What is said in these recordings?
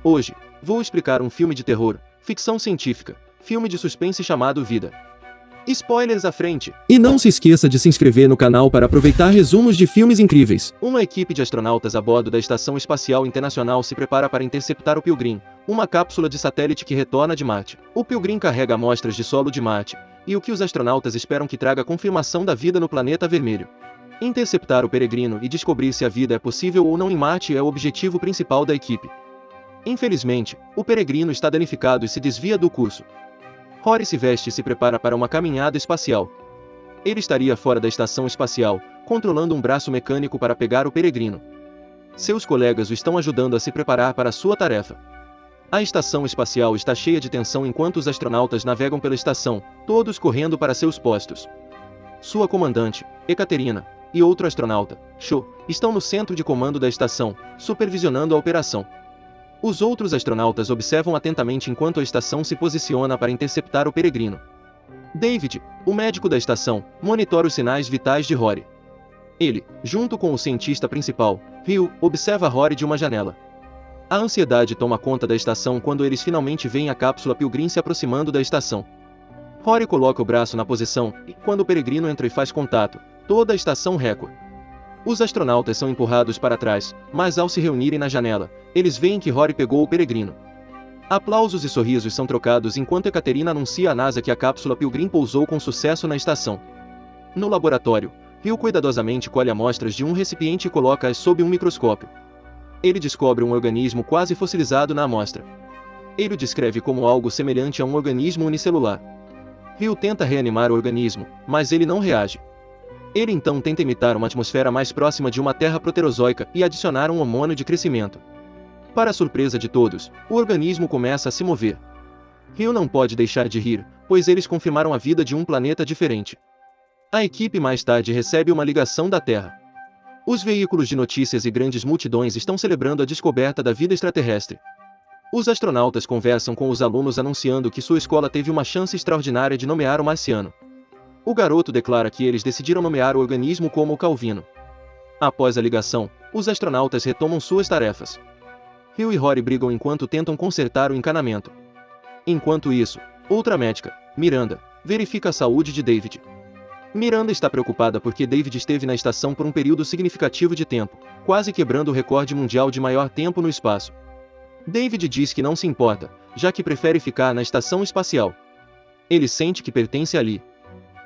Hoje, vou explicar um filme de terror, ficção científica, filme de suspense chamado Vida. Spoilers à frente! E não se esqueça de se inscrever no canal para aproveitar resumos de filmes incríveis. Uma equipe de astronautas a bordo da Estação Espacial Internacional se prepara para interceptar o Pilgrim, uma cápsula de satélite que retorna de Marte. O Pilgrim carrega amostras de solo de Marte, e o que os astronautas esperam que traga confirmação da vida no planeta vermelho. Interceptar o peregrino e descobrir se a vida é possível ou não em Marte é o objetivo principal da equipe. Infelizmente, o peregrino está danificado e se desvia do curso. Rory se veste e se prepara para uma caminhada espacial. Ele estaria fora da estação espacial, controlando um braço mecânico para pegar o peregrino. Seus colegas o estão ajudando a se preparar para sua tarefa. A estação espacial está cheia de tensão enquanto os astronautas navegam pela estação, todos correndo para seus postos. Sua comandante, Ekaterina, e outro astronauta, Cho, estão no centro de comando da estação, supervisionando a operação. Os outros astronautas observam atentamente enquanto a estação se posiciona para interceptar o peregrino. David, o médico da estação, monitora os sinais vitais de Rory. Ele, junto com o cientista principal, Hugh, observa Rory de uma janela. A ansiedade toma conta da estação quando eles finalmente veem a cápsula Pilgrim se aproximando da estação. Rory coloca o braço na posição, e quando o peregrino entra e faz contato, toda a estação recua. Os astronautas são empurrados para trás, mas ao se reunirem na janela, eles veem que Rory pegou o peregrino. Aplausos e sorrisos são trocados enquanto Ekaterina anuncia à NASA que a cápsula Pilgrim pousou com sucesso na estação. No laboratório, Hugh cuidadosamente colhe amostras de um recipiente e coloca-as sob um microscópio. Ele descobre um organismo quase fossilizado na amostra. Ele o descreve como algo semelhante a um organismo unicelular. Hugh tenta reanimar o organismo, mas ele não reage. Ele então tenta imitar uma atmosfera mais próxima de uma terra proterozoica e adicionar um hormônio de crescimento. Para a surpresa de todos, o organismo começa a se mover. Hugh não pode deixar de rir, pois eles confirmaram a vida de um planeta diferente. A equipe mais tarde recebe uma ligação da Terra. Os veículos de notícias e grandes multidões estão celebrando a descoberta da vida extraterrestre. Os astronautas conversam com os alunos anunciando que sua escola teve uma chance extraordinária de nomear o marciano. O garoto declara que eles decidiram nomear o organismo como o Calvino. Após a ligação, os astronautas retomam suas tarefas. Hugh e Rory brigam enquanto tentam consertar o encanamento. Enquanto isso, outra médica, Miranda, verifica a saúde de David. Miranda está preocupada porque David esteve na estação por um período significativo de tempo, quase quebrando o recorde mundial de maior tempo no espaço. David diz que não se importa, já que prefere ficar na estação espacial. Ele sente que pertence ali.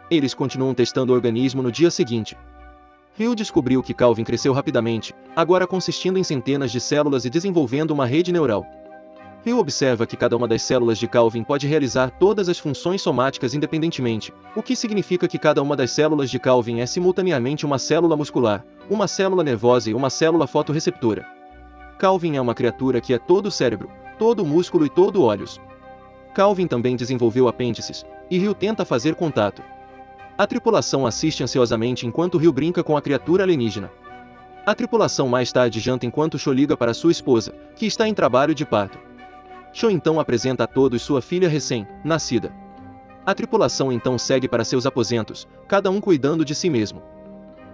Eles continuam testando o organismo no dia seguinte. Hugh descobriu que Calvin cresceu rapidamente, agora consistindo em centenas de células e desenvolvendo uma rede neural. Hugh observa que cada uma das células de Calvin pode realizar todas as funções somáticas independentemente, o que significa que cada uma das células de Calvin é simultaneamente uma célula muscular, uma célula nervosa e uma célula fotorreceptora. Calvin é uma criatura que é todo cérebro, todo músculo e todo olhos. Calvin também desenvolveu apêndices, e Hugh tenta fazer contato. A tripulação assiste ansiosamente enquanto Hugh brinca com a criatura alienígena. A tripulação mais tarde janta enquanto Cho liga para sua esposa, que está em trabalho de parto. Cho então apresenta a todos sua filha recém-nascida. A tripulação então segue para seus aposentos, cada um cuidando de si mesmo.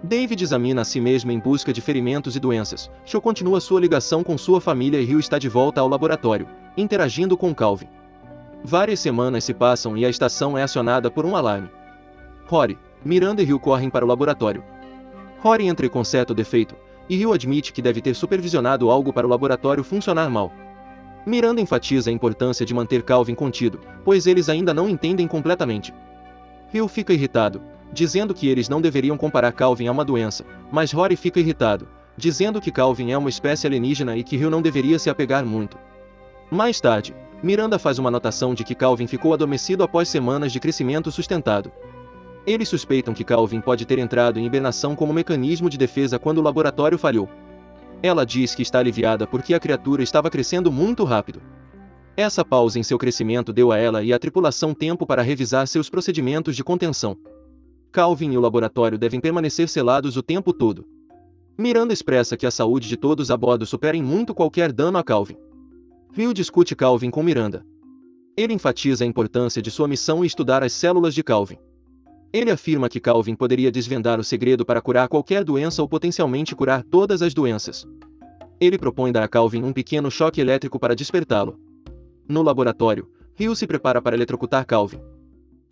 David examina a si mesmo em busca de ferimentos e doenças. Cho continua sua ligação com sua família e Hugh está de volta ao laboratório, interagindo com Calvin. Várias semanas se passam e a estação é acionada por um alarme. Rory, Miranda e Hugh correm para o laboratório. Rory entra e conserta o defeito, e Hugh admite que deve ter supervisionado algo para o laboratório funcionar mal. Miranda enfatiza a importância de manter Calvin contido, pois eles ainda não entendem completamente. Hugh fica irritado, dizendo que eles não deveriam comparar Calvin a uma doença, mas Rory fica irritado, dizendo que Calvin é uma espécie alienígena e que Hugh não deveria se apegar muito. Mais tarde, Miranda faz uma anotação de que Calvin ficou adormecido após semanas de crescimento sustentado. Eles suspeitam que Calvin pode ter entrado em hibernação como mecanismo de defesa quando o laboratório falhou. Ela diz que está aliviada porque a criatura estava crescendo muito rápido. Essa pausa em seu crescimento deu a ela e à tripulação tempo para revisar seus procedimentos de contenção. Calvin e o laboratório devem permanecer selados o tempo todo. Miranda expressa que a saúde de todos a bordo supera em muito qualquer dano a Calvin. Hugh discute Calvin com Miranda. Ele enfatiza a importância de sua missão e estudar as células de Calvin. Ele afirma que Calvin poderia desvendar o segredo para curar qualquer doença ou potencialmente curar todas as doenças. Ele propõe dar a Calvin um pequeno choque elétrico para despertá-lo. No laboratório, Ryu se prepara para eletrocutar Calvin.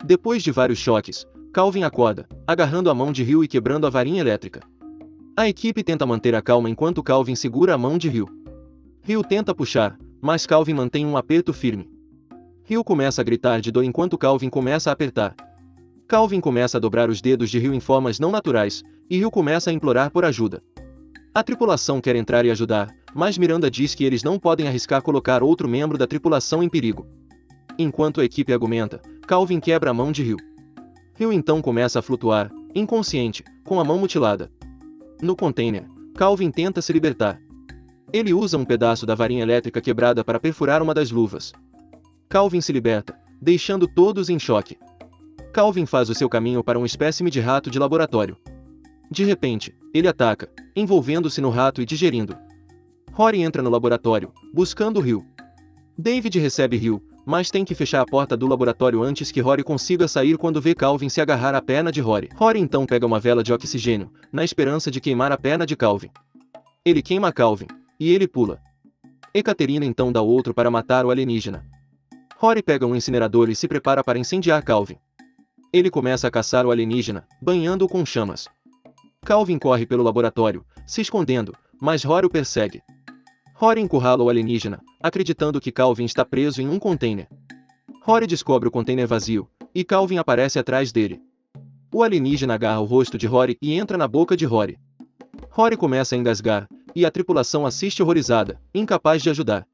Depois de vários choques, Calvin acorda, agarrando a mão de Ryu e quebrando a varinha elétrica. A equipe tenta manter a calma enquanto Calvin segura a mão de Ryu. Ryu tenta puxar, mas Calvin mantém um aperto firme. Ryu começa a gritar de dor enquanto Calvin começa a apertar. Calvin começa a dobrar os dedos de Ryu em formas não naturais, e Ryu começa a implorar por ajuda. A tripulação quer entrar e ajudar, mas Miranda diz que eles não podem arriscar colocar outro membro da tripulação em perigo. Enquanto a equipe argumenta, Calvin quebra a mão de Ryu. Ryu então começa a flutuar, inconsciente, com a mão mutilada. No container, Calvin tenta se libertar. Ele usa um pedaço da varinha elétrica quebrada para perfurar uma das luvas. Calvin se liberta, deixando todos em choque. Calvin faz o seu caminho para um espécime de rato de laboratório. De repente, ele ataca, envolvendo-se no rato e digerindo. Rory entra no laboratório, buscando Ryu. David recebe Ryu, mas tem que fechar a porta do laboratório antes que Rory consiga sair quando vê Calvin se agarrar à perna de Rory. Rory então pega uma vela de oxigênio, na esperança de queimar a perna de Calvin. Ele queima Calvin, e ele pula. Ekaterina então dá outro para matar o alienígena. Rory pega um incinerador e se prepara para incendiar Calvin. Ele começa a caçar o alienígena, banhando-o com chamas. Calvin corre pelo laboratório, se escondendo, mas Rory o persegue. Rory encurrala o alienígena, acreditando que Calvin está preso em um container. Rory descobre o container vazio, e Calvin aparece atrás dele. O alienígena agarra o rosto de Rory e entra na boca de Rory. Rory começa a engasgar, e a tripulação assiste horrorizada, incapaz de ajudar.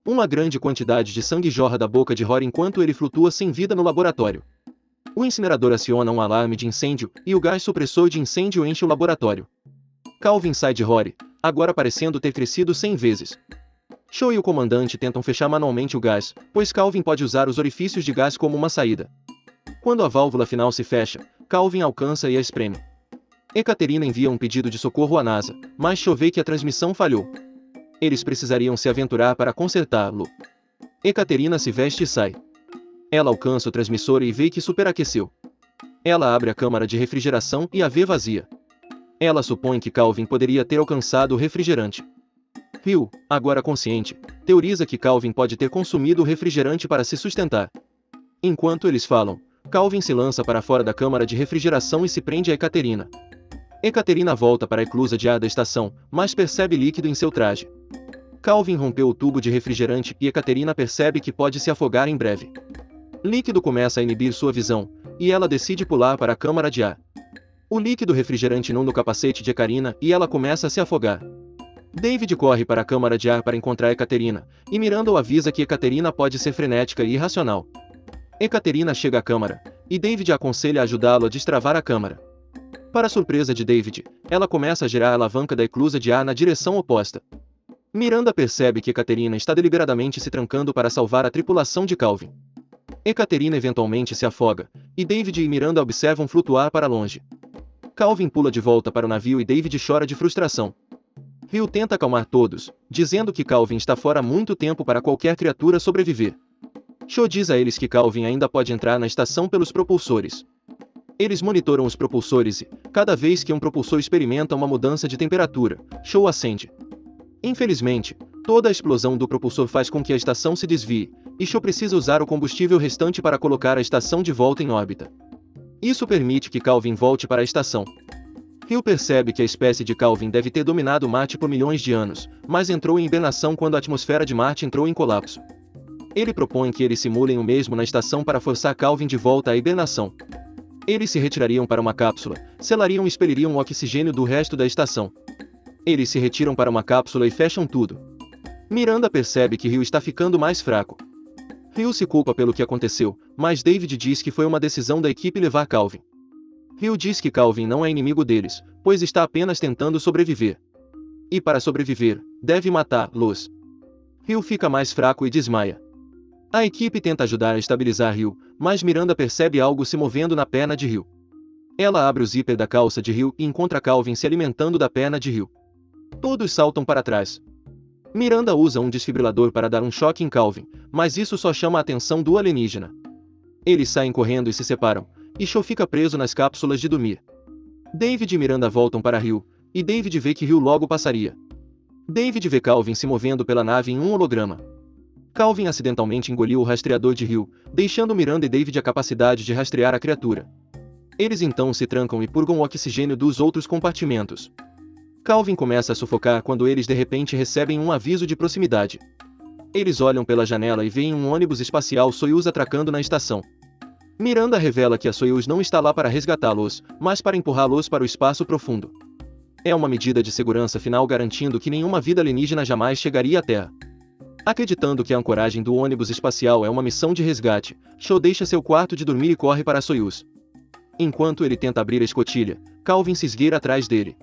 Uma grande quantidade de sangue jorra da boca de Rory enquanto ele flutua sem vida no laboratório. O incinerador aciona um alarme de incêndio, e o gás supressor de incêndio enche o laboratório. Calvin sai de Rory, agora parecendo ter crescido 100 vezes. Shaw e o comandante tentam fechar manualmente o gás, pois Calvin pode usar os orifícios de gás como uma saída. Quando a válvula final se fecha, Calvin alcança e a espreme. Ekaterina envia um pedido de socorro à NASA, mas Shaw vê que a transmissão falhou. Eles precisariam se aventurar para consertá-lo. Ekaterina se veste e sai. Ela alcança o transmissor e vê que superaqueceu. Ela abre a câmara de refrigeração e a vê vazia. Ela supõe que Calvin poderia ter alcançado o refrigerante. Ryu, agora consciente, teoriza que Calvin pode ter consumido o refrigerante para se sustentar. Enquanto eles falam, Calvin se lança para fora da câmara de refrigeração e se prende a Ekaterina. Ekaterina volta para a eclusa de ar da estação, mas percebe líquido em seu traje. Calvin rompeu o tubo de refrigerante e Ekaterina percebe que pode se afogar em breve. Líquido começa a inibir sua visão, e ela decide pular para a câmara de ar. O líquido refrigerante inunda o capacete de Ekaterina e ela começa a se afogar. David corre para a câmara de ar para encontrar Ekaterina, e Miranda o avisa que Ekaterina pode ser frenética e irracional. Ekaterina chega à câmara, e David aconselha a ajudá-lo a destravar a câmara. Para surpresa de David, ela começa a girar a alavanca da eclusa de ar na direção oposta. Miranda percebe que Ekaterina está deliberadamente se trancando para salvar a tripulação de Calvin. Ekaterina eventualmente se afoga, e David e Miranda observam flutuar para longe. Calvin pula de volta para o navio e David chora de frustração. Ryu tenta acalmar todos, dizendo que Calvin está fora há muito tempo para qualquer criatura sobreviver. Shaw diz a eles que Calvin ainda pode entrar na estação pelos propulsores. Eles monitoram os propulsores e, cada vez que um propulsor experimenta uma mudança de temperatura, Shaw acende. Infelizmente, toda a explosão do propulsor faz com que a estação se desvie, e Shaw precisa usar o combustível restante para colocar a estação de volta em órbita. Isso permite que Calvin volte para a estação. Ryu percebe que a espécie de Calvin deve ter dominado Marte por milhões de anos, mas entrou em hibernação quando a atmosfera de Marte entrou em colapso. Ele propõe que eles simulem o mesmo na estação para forçar Calvin de volta à hibernação. Eles se retirariam para uma cápsula, selariam e expeliriam o oxigênio do resto da estação. Eles se retiram para uma cápsula e fecham tudo. Miranda percebe que Ryu está ficando mais fraco. Ryu se culpa pelo que aconteceu, mas David diz que foi uma decisão da equipe levar Calvin. Ryu diz que Calvin não é inimigo deles, pois está apenas tentando sobreviver. E para sobreviver, deve matá-los. Ryu fica mais fraco e desmaia. A equipe tenta ajudar a estabilizar Ryu, mas Miranda percebe algo se movendo na perna de Ryu. Ela abre o zíper da calça de Ryu e encontra Calvin se alimentando da perna de Ryu. Todos saltam para trás. Miranda usa um desfibrilador para dar um choque em Calvin, mas isso só chama a atenção do alienígena. Eles saem correndo e se separam, e Shaw fica preso nas cápsulas de dormir. David e Miranda voltam para Ryu, e David vê que Ryu logo passaria. David vê Calvin se movendo pela nave em um holograma. Calvin acidentalmente engoliu o rastreador de Hill, deixando Miranda e David a capacidade de rastrear a criatura. Eles então se trancam e purgam o oxigênio dos outros compartimentos. Calvin começa a sufocar quando eles de repente recebem um aviso de proximidade. Eles olham pela janela e veem um ônibus espacial Soyuz atracando na estação. Miranda revela que a Soyuz não está lá para resgatá-los, mas para empurrá-los para o espaço profundo. É uma medida de segurança final garantindo que nenhuma vida alienígena jamais chegaria à Terra. Acreditando que a ancoragem do ônibus espacial é uma missão de resgate, Shaw deixa seu quarto de dormir e corre para a Soyuz. Enquanto ele tenta abrir a escotilha, Calvin se esgueira atrás dele.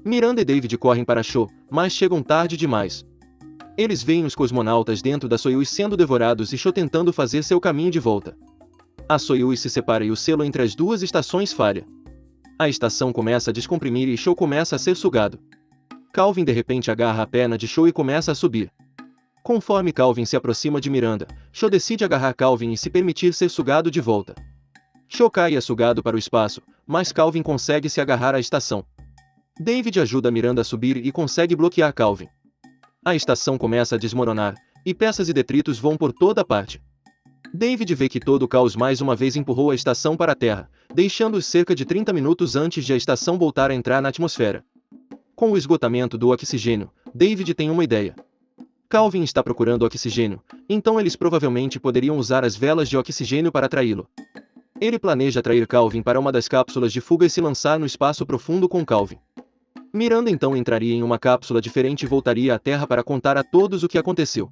Miranda e David correm para Shaw, mas chegam tarde demais. Eles veem os cosmonautas dentro da Soyuz sendo devorados e Shaw tentando fazer seu caminho de volta. A Soyuz se separa e o selo entre as duas estações falha. A estação começa a descomprimir e Shaw começa a ser sugado. Calvin de repente agarra a perna de Shaw e começa a subir. Conforme Calvin se aproxima de Miranda, Shaw decide agarrar Calvin e se permitir ser sugado de volta. Shaw cai e é sugado para o espaço, mas Calvin consegue se agarrar à estação. David ajuda Miranda a subir e consegue bloquear Calvin. A estação começa a desmoronar, e peças e detritos vão por toda parte. David vê que todo o caos mais uma vez empurrou a estação para a Terra, deixando-os cerca de 30 minutos antes de a estação voltar a entrar na atmosfera. Com o esgotamento do oxigênio, David tem uma ideia. Calvin está procurando oxigênio, então eles provavelmente poderiam usar as velas de oxigênio para atraí-lo. Ele planeja atrair Calvin para uma das cápsulas de fuga e se lançar no espaço profundo com Calvin. Miranda então entraria em uma cápsula diferente e voltaria à Terra para contar a todos o que aconteceu.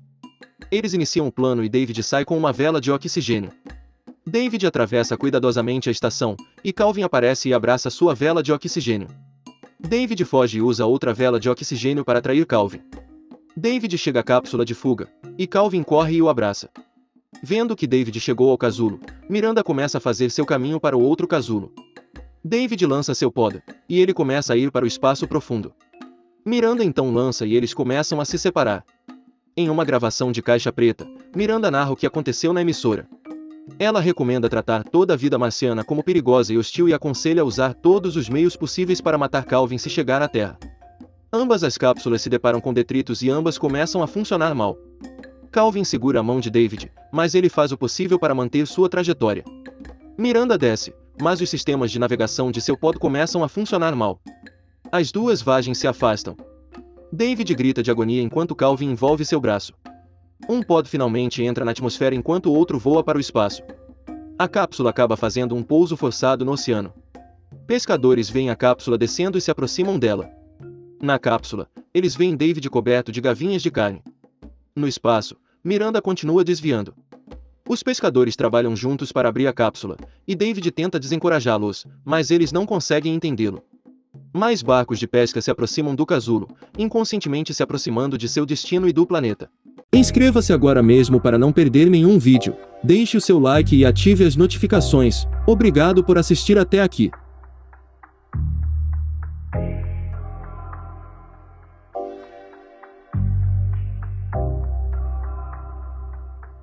Eles iniciam o plano e David sai com uma vela de oxigênio. David atravessa cuidadosamente a estação, e Calvin aparece e abraça sua vela de oxigênio. David foge e usa outra vela de oxigênio para atrair Calvin. David chega à cápsula de fuga, e Calvin corre e o abraça. Vendo que David chegou ao casulo, Miranda começa a fazer seu caminho para o outro casulo. David lança seu poda, e ele começa a ir para o espaço profundo. Miranda então lança e eles começam a se separar. Em uma gravação de caixa preta, Miranda narra o que aconteceu na emissora. Ela recomenda tratar toda a vida marciana como perigosa e hostil e aconselha a usar todos os meios possíveis para matar Calvin se chegar à Terra. Ambas as cápsulas se deparam com detritos e ambas começam a funcionar mal. Calvin segura a mão de David, mas ele faz o possível para manter sua trajetória. Miranda desce, mas os sistemas de navegação de seu pod começam a funcionar mal. As duas vagens se afastam. David grita de agonia enquanto Calvin envolve seu braço. Um pod finalmente entra na atmosfera enquanto o outro voa para o espaço. A cápsula acaba fazendo um pouso forçado no oceano. Pescadores veem a cápsula descendo e se aproximam dela. Na cápsula, eles veem David coberto de gavinhas de carne. No espaço, Miranda continua desviando. Os pescadores trabalham juntos para abrir a cápsula, e David tenta desencorajá-los, mas eles não conseguem entendê-lo. Mais barcos de pesca se aproximam do casulo, inconscientemente se aproximando de seu destino e do planeta. Inscreva-se agora mesmo para não perder nenhum vídeo. Deixe o seu like e ative as notificações. Obrigado por assistir até aqui.